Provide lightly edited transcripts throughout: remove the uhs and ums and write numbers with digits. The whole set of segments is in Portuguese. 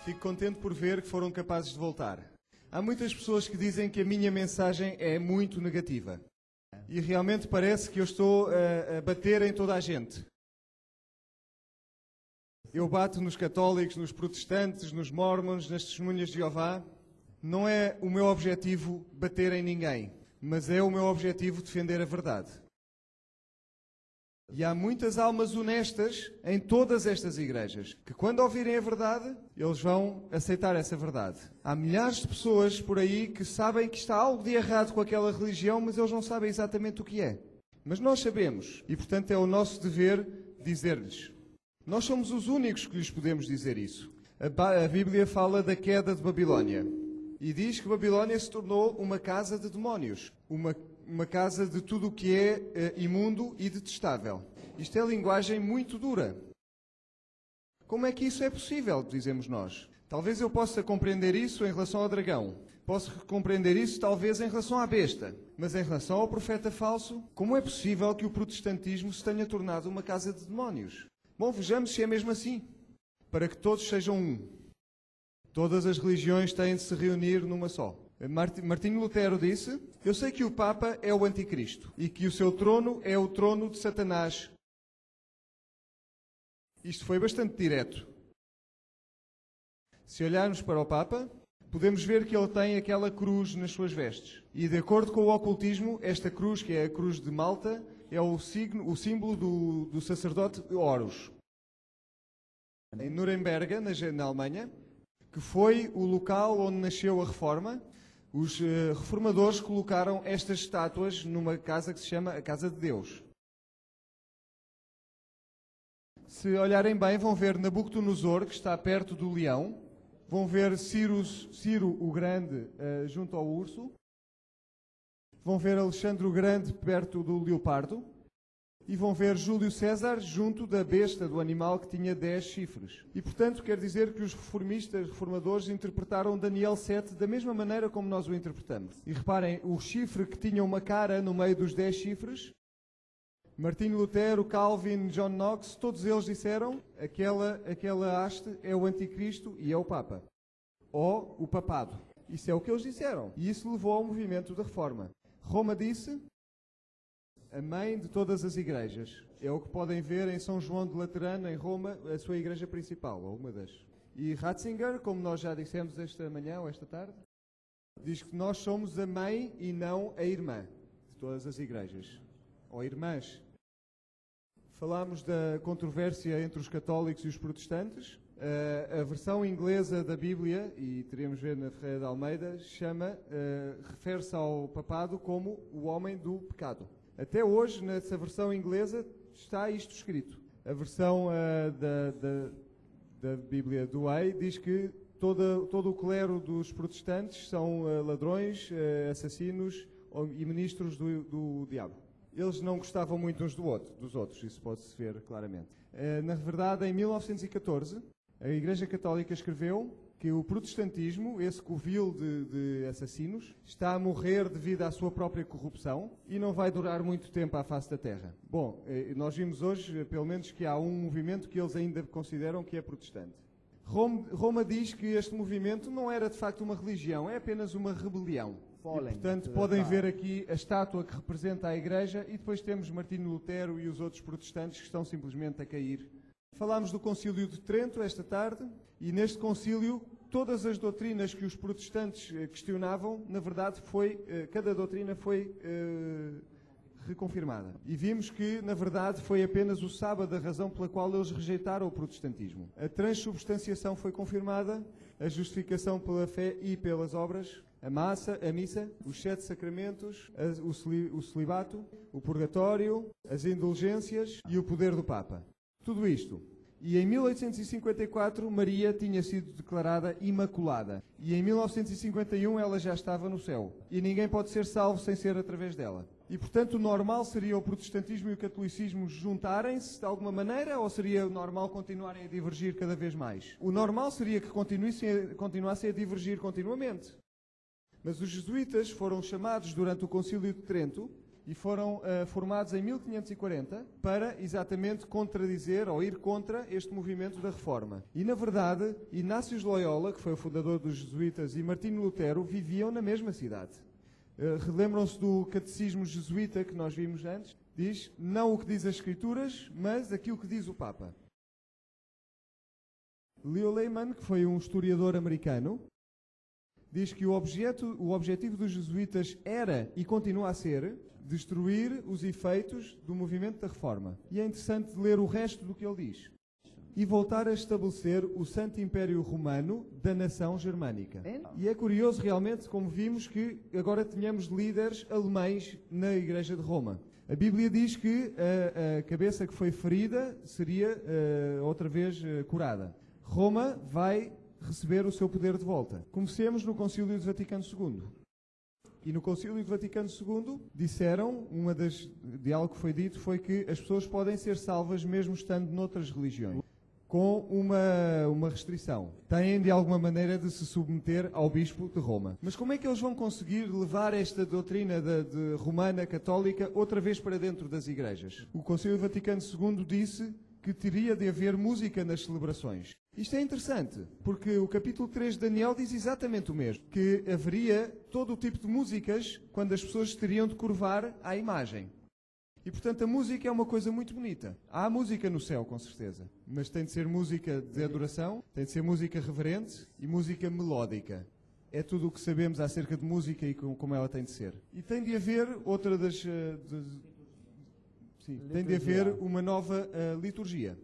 Fico contente por ver que foram capazes de voltar. Há muitas pessoas que dizem que a minha mensagem é muito negativa. E realmente parece que eu estou a bater em toda a gente. Eu bato nos católicos, nos protestantes, nos mormons, nas testemunhas de Jeová. Não é o meu objetivo bater em ninguém, mas é o meu objetivo defender a verdade. E há muitas almas honestas em todas estas igrejas, que quando ouvirem a verdade, eles vão aceitar essa verdade. Há milhares de pessoas por aí que sabem que está algo de errado com aquela religião, mas eles não sabem exatamente o que é. Mas nós sabemos, e portanto é o nosso dever dizer-lhes. Nós somos os únicos que lhes podemos dizer isso. A Bíblia fala da queda de Babilónia. E diz que Babilónia se tornou uma casa de demónios. Uma casa de tudo o que é imundo e detestável. Isto é linguagem muito dura. Como é que isso é possível, dizemos nós? Talvez eu possa compreender isso em relação ao dragão. Posso compreender isso talvez em relação à besta. Mas em relação ao profeta falso, como é possível que o protestantismo se tenha tornado uma casa de demónios? Bom, vejamos se é mesmo assim. Para que todos sejam um. Todas as religiões têm de se reunir numa só. Martinho Lutero disse: eu sei que o Papa é o Anticristo e que o seu trono é o trono de Satanás. Isto foi bastante direto. Se olharmos para o Papa, podemos ver que ele tem aquela cruz nas suas vestes. E de acordo com o ocultismo, esta cruz, que é a cruz de Malta, é o símbolo do sacerdote Horus. Em Nuremberg, na Alemanha, que foi o local onde nasceu a Reforma, os reformadores colocaram estas estátuas numa casa que se chama a Casa de Deus. Se olharem bem, vão ver Nabucodonosor, que está perto do leão. Vão ver Ciro o Grande junto ao urso. Vão ver Alexandre o Grande perto do leopardo. E vão ver Júlio César junto da besta, do animal que tinha 10 chifres. E, portanto, quer dizer que os reformadores interpretaram Daniel 7 da mesma maneira como nós o interpretamos. E reparem, o chifre que tinha uma cara no meio dos 10 chifres, Martinho Lutero, Calvin, John Knox, todos eles disseram aquela haste é o Anticristo e é o Papa. Ou o Papado. Isso é o que eles disseram. E isso levou ao movimento da Reforma. Roma disse: a mãe de todas as igrejas. É o que podem ver em São João de Laterano, em Roma, a sua igreja principal, ou uma das. E Ratzinger, como nós já dissemos esta manhã ou esta tarde, diz que nós somos a mãe e não a irmã de todas as igrejas. Ou irmãs. Falámos da controvérsia entre os católicos e os protestantes. A versão inglesa da Bíblia, e teremos ver na Ferreira de Almeida, refere-se ao papado como o homem do pecado. Até hoje, nessa versão inglesa, está isto escrito. A versão da Bíblia do Way diz que todo o clero dos protestantes são ladrões, assassinos e ministros do diabo. Eles não gostavam muito uns dos outros, isso pode-se ver claramente. Na verdade, em 1914, a Igreja Católica escreveu que o protestantismo, esse covil de assassinos, está a morrer devido à sua própria corrupção e não vai durar muito tempo à face da Terra. Bom, nós vimos hoje, pelo menos, que há um movimento que eles ainda consideram que é protestante. Roma diz que este movimento não era de facto uma religião, é apenas uma rebelião. E, portanto, podem ver aqui a estátua que representa a Igreja e depois temos Martinho Lutero e os outros protestantes que estão simplesmente a cair. Falámos do Concílio de Trento esta tarde e neste concílio todas as doutrinas que os protestantes questionavam, na verdade, cada doutrina foi reconfirmada. E vimos que, na verdade, foi apenas o sábado a razão pela qual eles rejeitaram o protestantismo. A transubstanciação foi confirmada, a justificação pela fé e pelas obras, a missa, os 7 sacramentos, o celibato, o purgatório, as indulgências e o poder do Papa. Tudo isto. E em 1854 Maria tinha sido declarada imaculada. E em 1951 ela já estava no céu. E ninguém pode ser salvo sem ser através dela. E portanto o normal seria o protestantismo e o catolicismo juntarem-se de alguma maneira, ou seria normal continuarem a divergir cada vez mais? O normal seria que continuassem a divergir continuamente. Mas os jesuítas foram chamados durante o Concílio de Trento e foram formados em 1540 para exatamente contradizer ou ir contra este movimento da Reforma. E, na verdade, Inácio de Loyola, que foi o fundador dos jesuítas, e Martinho Lutero viviam na mesma cidade. Relembram-se do catecismo jesuíta que nós vimos antes? Diz, não o que diz as Escrituras, mas aquilo que diz o Papa. Leo Lehman, que foi um historiador americano, diz que o objetivo dos jesuítas era e continua a ser destruir os efeitos do movimento da Reforma. E é interessante ler o resto do que ele diz. E voltar a estabelecer o Santo Império Romano da nação germânica. E é curioso realmente, como vimos, que agora tenhamos líderes alemães na Igreja de Roma. A Bíblia diz que a cabeça que foi ferida seria outra vez curada. Roma vai receber o seu poder de volta. Comecemos no Concílio de Vaticano II. E no Concílio de Vaticano II disseram, de algo que foi dito, foi que as pessoas podem ser salvas mesmo estando noutras religiões, com uma restrição. Têm, de alguma maneira, de se submeter ao Bispo de Roma. Mas como é que eles vão conseguir levar esta doutrina de romana católica outra vez para dentro das igrejas? O Concílio de Vaticano II disse que teria de haver música nas celebrações. Isto é interessante, porque o capítulo 3 de Daniel diz exatamente o mesmo, que haveria todo o tipo de músicas quando as pessoas teriam de curvar à imagem. E, portanto, a música é uma coisa muito bonita. Há música no céu, com certeza, mas tem de ser música de adoração, tem de ser música reverente e música melódica. É tudo o que sabemos acerca de música e como ela tem de ser. E tem de haver outra tem de haver uma nova liturgia.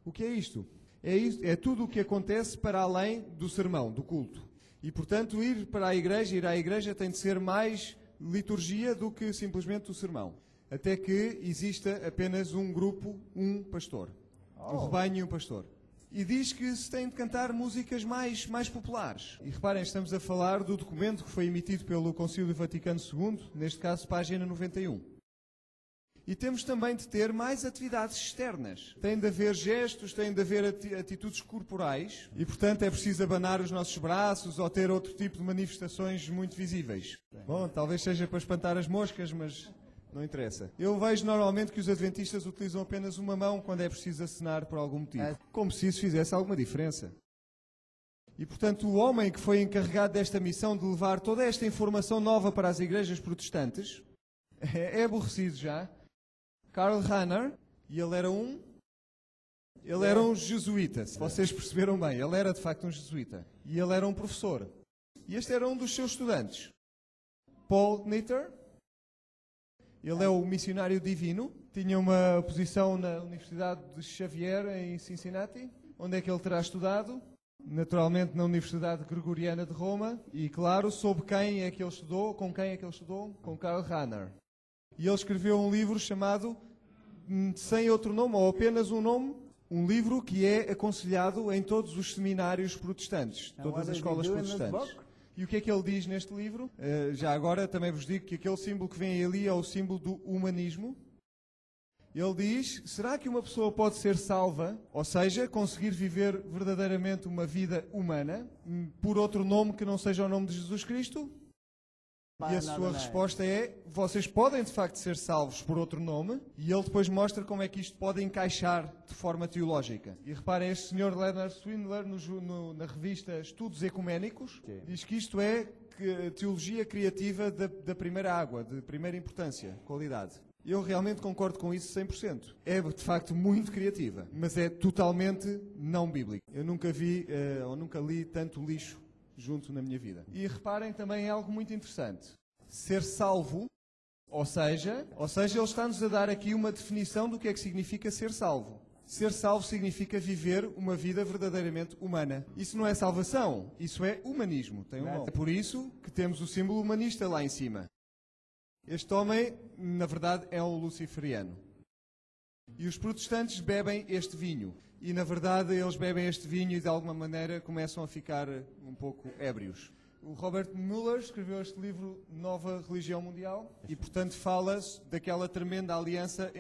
O que é isto? É tudo o que acontece para além do sermão, do culto. E, portanto, ir à igreja tem de ser mais liturgia do que simplesmente o sermão. Até que exista apenas um grupo, um pastor. Um rebanho e um pastor. E diz que se tem de cantar músicas mais populares. E reparem, estamos a falar do documento que foi emitido pelo Concílio Vaticano II, neste caso, página 91. E temos também de ter mais atividades externas. Tem de haver gestos, tem de haver atitudes corporais e, portanto, é preciso abanar os nossos braços ou ter outro tipo de manifestações muito visíveis. Bom, talvez seja para espantar as moscas, mas não interessa. Eu vejo normalmente que os adventistas utilizam apenas uma mão quando é preciso acenar por algum motivo. Como se isso fizesse alguma diferença. E, portanto, o homem que foi encarregado desta missão de levar toda esta informação nova para as igrejas protestantes é aborrecido já. Karl Rahner, e ele era um jesuíta, se vocês perceberam bem, ele era de facto um jesuíta, e ele era um professor. E este era um dos seus estudantes, Paul Nitter. Ele é o missionário divino, tinha uma posição na Universidade de Xavier, em Cincinnati, onde é que ele terá estudado? Naturalmente na Universidade Gregoriana de Roma, e claro, sob quem é que ele estudou, com quem é que ele estudou? Com Karl Rahner. E ele escreveu um livro chamado, sem outro nome, ou apenas um nome, um livro que é aconselhado em todos os seminários protestantes, todas as escolas protestantes. E o que é que ele diz neste livro? Já agora também vos digo que aquele símbolo que vem ali é o símbolo do humanismo. Ele diz, será que uma pessoa pode ser salva, ou seja, conseguir viver verdadeiramente uma vida humana, por outro nome que não seja o nome de Jesus Cristo? E a sua resposta é, vocês podem de facto ser salvos por outro nome, e ele depois mostra como é que isto pode encaixar de forma teológica. E reparem, este Sr. Leonard Swindler, na revista Estudos Ecuménicos, diz que isto é teologia criativa da primeira água, de primeira importância, qualidade. Eu realmente concordo com isso 100%. É de facto muito criativa, mas é totalmente não bíblica. Eu nunca vi ou nunca li tanto lixo junto na minha vida. E reparem também algo muito interessante. Ser salvo, ou seja, ele está-nos a dar aqui uma definição do que é que significa ser salvo. Ser salvo significa viver uma vida verdadeiramente humana. Isso não é salvação, isso é humanismo. Tem um nome. É por isso que temos o símbolo humanista lá em cima. Este homem, na verdade, é um luciferiano. E os protestantes bebem este vinho. E, na verdade, eles bebem este vinho e, de alguma maneira, começam a ficar um pouco ébrios. O Robert Mueller escreveu este livro, Nova Religião Mundial, e, portanto, fala daquela tremenda aliança